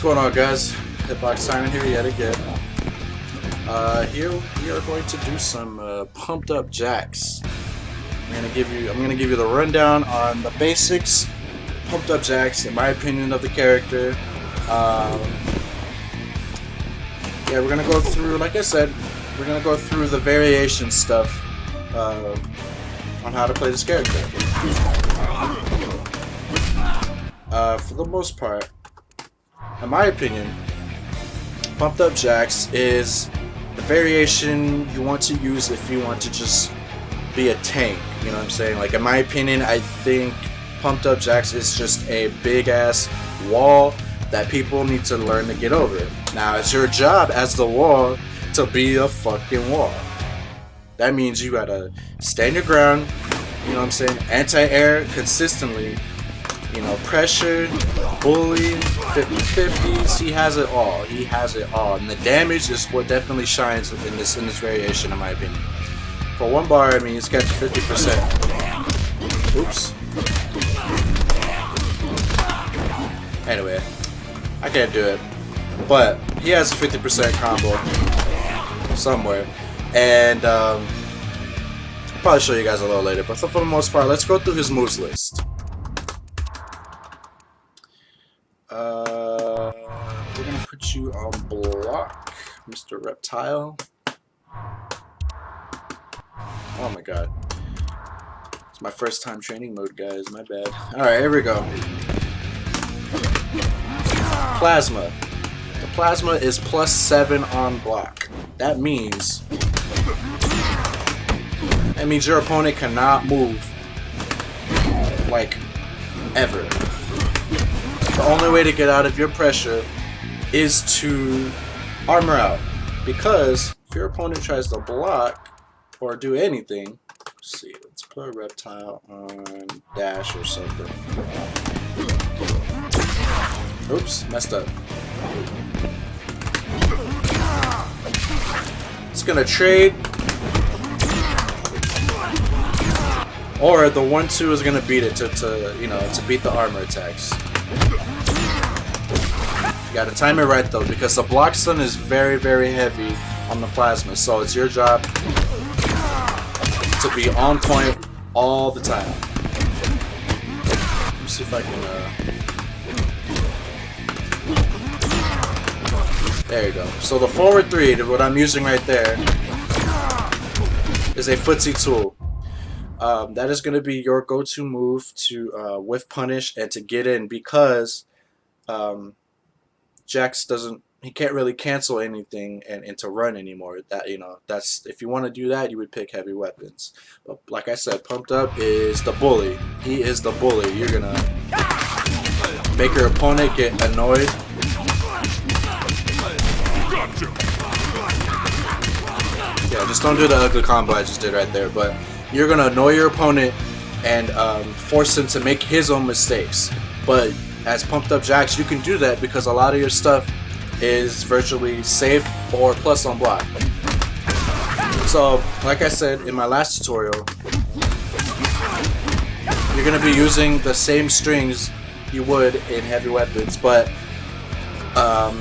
going on, guys? Hitbox Simon here yet again. Here we are going to do some pumped up jacks. I'm gonna give you the rundown on the basics, pumped up jacks, in my opinion, of the character. Yeah, we're gonna go through, like I said, we're gonna go through the variation stuff on how to play this character. For the most part, in my opinion, pumped up jacks is the variation you want to use if you want to just be a tank. You know what I'm saying? Like, in my opinion, I think pumped up jacks is just a big ass wall that people need to learn to get over. Now, it's your job as the wall to be a fucking wall. That means you gotta stand your ground, you know what I'm saying, anti-air consistently, you know, pressure, bully, 50-50s, he has it all. He has it all. And the damage is what definitely shines in this variation, in my opinion. For one bar, I mean, he's got 50%. Oops. Anyway, I can't do it. But he has a 50% combo somewhere. And I'll probably show you guys a little later. But for the most part, let's go through his moves list. We're gonna put you on block, Mr. Reptile. Oh my god. It's my first time training mode, guys. My bad. Alright, here we go. Plasma. The plasma is +7 on block. That means your opponent cannot move, like, ever. The only way to get out of your pressure is to armor out, because if your opponent tries to block or do anything, let's see, let's put a reptile on dash or something. Oops, messed up. It's gonna trade, or the 1-2 is gonna beat it to beat the armor attacks. You gotta time it right though, because the block stun is very, very heavy on the plasma, so it's your job to be on point all the time. Let me see if I can there you go. So the forward 3, what I'm using right there, is a footsie tool. That is going to be your go-to move to whiff punish and to get in, because Jax he can't really cancel anything and to run anymore. That, you know, that's, if you want to do that, you would pick heavy weapons. But like I said, pumped up is the bully. He is the bully. You're gonna make your opponent get annoyed. Yeah, just don't do the ugly combo I just did right there. But you're gonna annoy your opponent and force him to make his own mistakes. But as pumped up jacks, you can do that because a lot of your stuff is virtually safe or plus on block. So, like I said in my last tutorial, you're gonna be using the same strings you would in heavy weapons, but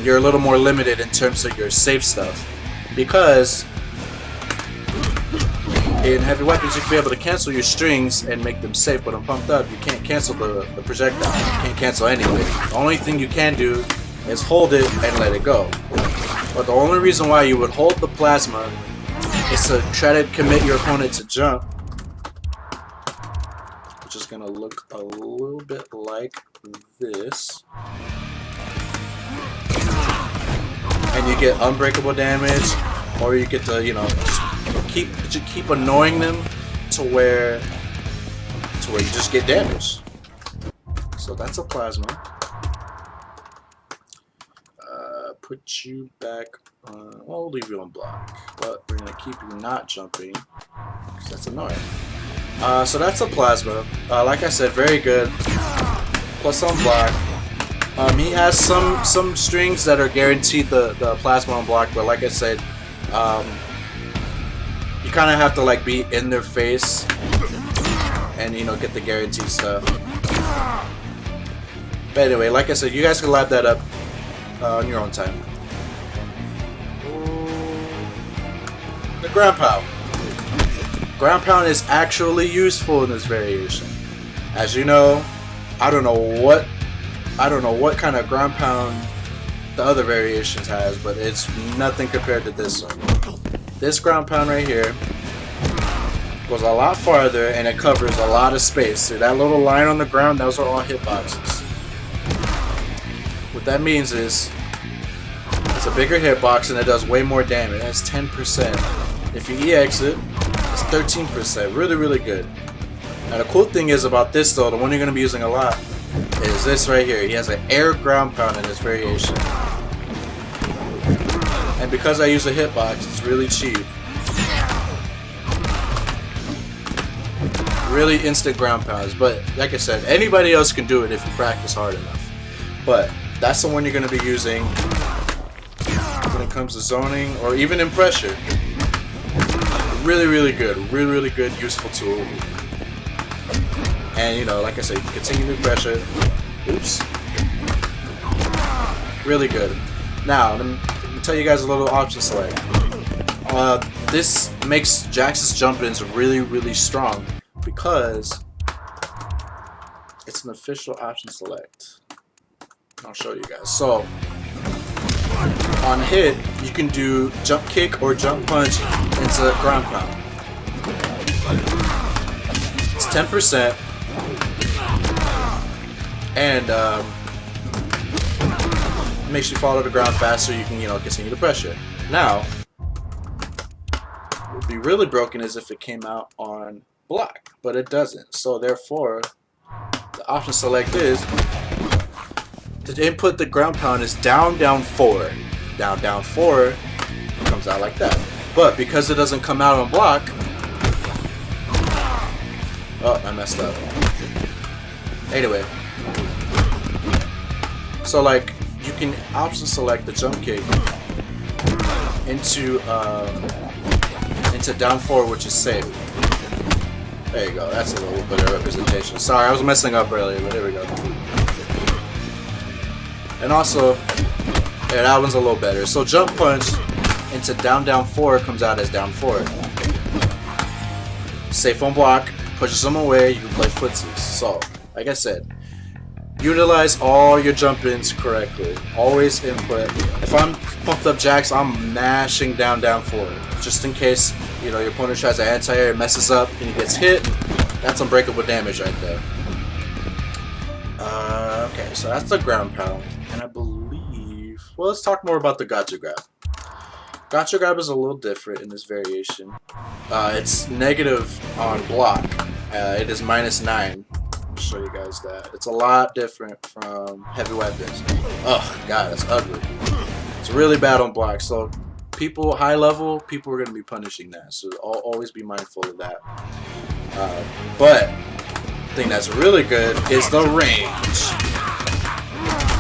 you're a little more limited in terms of your safe stuff, because in heavy weapons you can be able to cancel your strings and make them safe, but on pumped up you can't cancel the projectile. You can't cancel anything. The only thing you can do is hold it and let it go. But the only reason why you would hold the plasma is to try to commit your opponent to jump, which is gonna look a little bit like this. And you get unbreakable damage, or you get to, you know, just keep annoying them to where you just get damage. So that's a plasma. Put you back on, well, we'll leave you on block, but we're gonna keep you not jumping because that's annoying. So that's a plasma. Like I said, very good. Plus on block. He has some strings that are guaranteed the plasma on block, but like I said, you kind of have to like be in their face and, you know, get the guaranteed stuff. But anyway, like I said, you guys can lab that up. on your own time. The ground pound. Ground pound is actually useful in this variation. As you know, I don't know what kind of ground pound the other variations has, but it's nothing compared to this one. This ground pound right here goes a lot farther and it covers a lot of space. See that little line on the ground? Those are all hitboxes. What that means is it's a bigger hitbox and it does way more damage. That's 10%. If you EX it, it's 13%. Really, really good. Now the cool thing is about this though, the one you're going to be using a lot, is this right here. He has an air ground pound in this variation. And because I use a hitbox, it's really cheap. Really instant ground pounds. But like I said, anybody else can do it if you practice hard enough. But that's the one you're going to be using when it comes to zoning or even in pressure. Really, really good. Really, really good, useful tool. And you know, like I said, continue to pressure. Oops. Really good. Now, let me tell you guys a little option select. This makes Jax's jump-ins really, really strong because it's an official option select. I'll show you guys. So, on hit, you can do jump kick or jump punch into ground pound. It's 10%, and makes you fall to the ground faster. You can, you know, continue to pressure. Now, what would be really broken is if it came out on block, but it doesn't. So therefore, the option select is to input the ground pound is down, down, 4. Down, down, 4 comes out like that. But because it doesn't come out on block, oh, I messed up. Anyway, so like you can option select the jump kick into down 4, which is safe. There you go. That's a little bit of representation. Sorry, I was messing up earlier, but here we go. And also, yeah, that one's a little better. So jump punch into down, down, 4 comes out as down 4. Safe on block, pushes them away, you can play footsies. So, like I said, utilize all your jump-ins correctly. Always input. If I'm pumped up Jax, I'm mashing down, down, 4. Just in case, you know, your opponent tries to anti-air, messes up, and he gets hit. That's unbreakable damage right there. Okay, so that's the ground pound. And I believe... Well, let's talk more about the gotcha grab. Gotcha grab is a little different in this variation. It's negative on block. It is -9. I'll show you guys that. It's a lot different from heavy weapons. Oh, God, that's ugly. It's really bad on block. So people, high level, people are going to be punishing that. So always be mindful of that. But the thing that's really good is the range.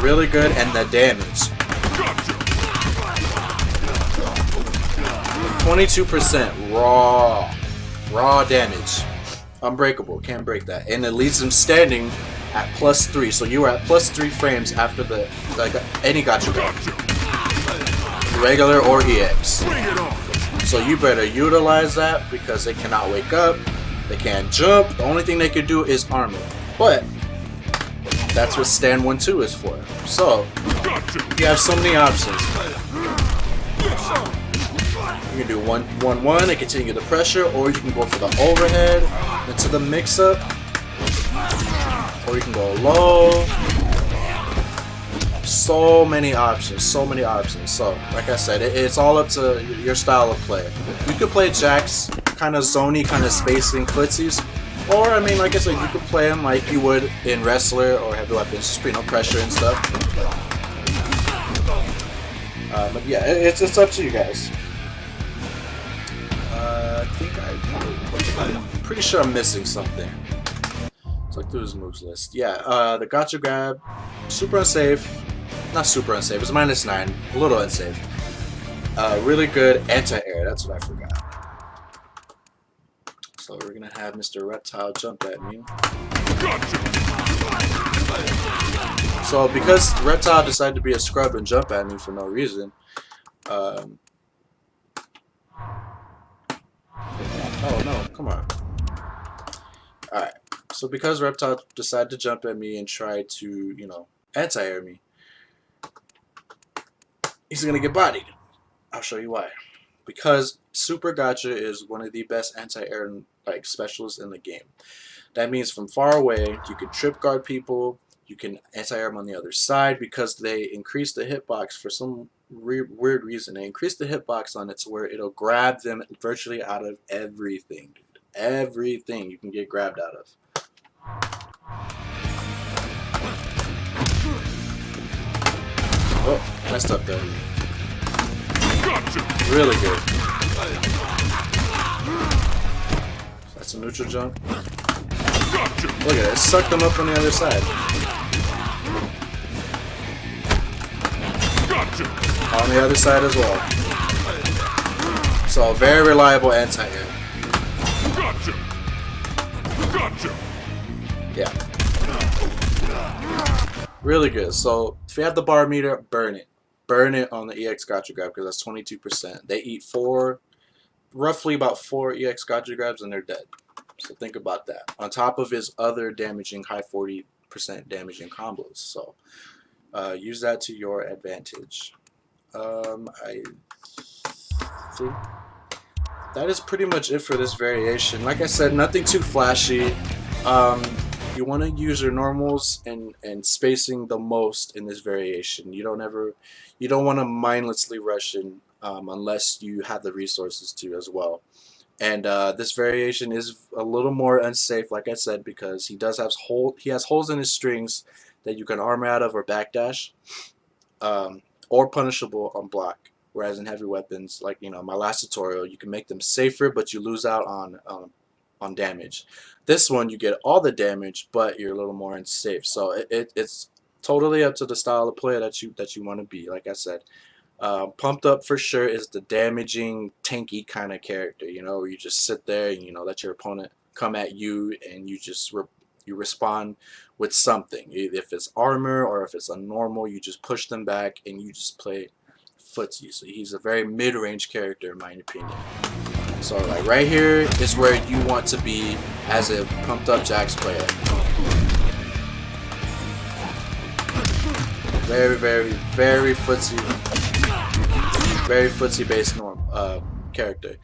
Really good, and the damage. 22% raw damage. Unbreakable, can't break that. And it leaves him standing at +3. So you are at +3 frames after the any gotcha grab. Regular or EX. So you better utilize that because they cannot wake up, they can't jump. The only thing they can do is armor. But that's what stand 1-2 is for. So you have so many options. You can do 1-1 and continue the pressure, or you can go for the overhead into the mix-up, or you can go low. So many options, so many options. So, like I said, it's all up to your style of play. You could play Jax, kind of zony, kind of spacing footsies, or I mean, like I said, you could play him like you would in Wrestler or Heavy Weapons, just you know, pressure and stuff. But yeah, it's up to you guys. I think I'm pretty sure I'm missing something. Let's look through his moves list. Yeah, the gotcha grab, super unsafe. Not super unsafe, it's -9. A little unsafe. Really good anti-air, that's what I forgot. So we're gonna have Mr. Reptile jump at me. So because Reptile decided to be a scrub and jump at me for no reason, oh no, come on. Alright, so because Reptile decided to jump at me and try to, you know, anti-air me, he's gonna get bodied. I'll show you why. Because Super Gotcha is one of the best anti-air like specialists in the game. That means from far away, you can trip guard people, you can anti-air them on the other side because they increase the hitbox for some weird reason. They increase the hitbox on it to where it'll grab them virtually out of everything, dude. Everything you can get grabbed out of. Oh, messed up there. Really good. That's a neutral jump. Look at it, it sucked them up on the other side. On the other side as well. So very reliable anti-air. Yeah. Really good. So if you have the bar meter, burn it. Burn it on the EX Gotcha Grab because that's 22%. They eat roughly about 4 EX Gotcha Grabs and they're dead. So think about that. On top of his other damaging, high 40% damaging combos. So use that to your advantage. I think that is pretty much it for this variation. Like I said, nothing too flashy. You want to use your normals and spacing the most in this variation. You don't want to mindlessly rush in unless you have the resources to as well. And this variation is a little more unsafe, like I said, because he has holes in his strings that you can armor out of or backdash, or punishable on block. Whereas in heavy weapons, like my last tutorial, you can make them safer, but you lose out on damage. This one you get all the damage, but you're a little more unsafe. So it's totally up to the style of player that you want to be. Like I said, Pumped Up for sure is the damaging, tanky kind of character. Where you just sit there and let your opponent come at you, and you just you respond with something. If it's armor or if it's a normal, you just push them back and you just play footsie. So he's a very mid-range character in my opinion. So like right here is where you want to be as a Pumped Up Jax player. Very, very, very footsie based character.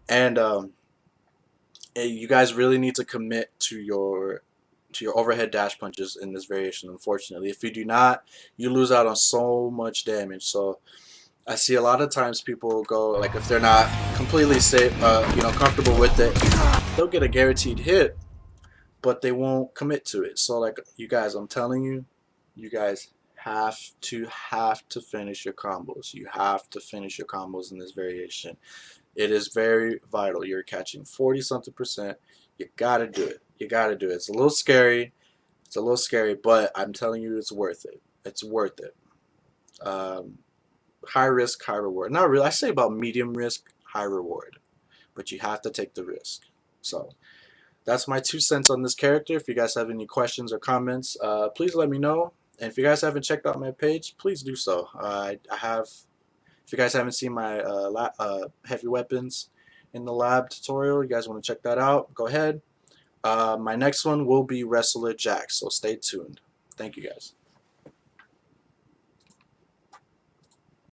And you guys really need to commit to your overhead dash punches in this variation. Unfortunately, if you do not, you lose out on so much damage. So I see a lot of times people go, like, if they're not completely safe, comfortable with it, they'll get a guaranteed hit, but they won't commit to it. So like, you guys, I'm telling you, you guys have to finish your combos. You have to finish your combos in this variation. It is very vital. You're catching 40-something%. You gotta do it. You gotta do it. It's a little scary. It's a little scary, but I'm telling you, it's worth it. It's worth it. High risk, high reward. Not really. I say about medium risk, high reward, but you have to take the risk. So that's my 2 cents on this character. If you guys have any questions or comments, please let me know. And if you guys haven't checked out my page, please do so. I have. If you guys haven't seen my heavy weapons in the lab tutorial, you guys want to check that out, go ahead. My next one will be Wrestler Jax, so stay tuned. Thank you guys.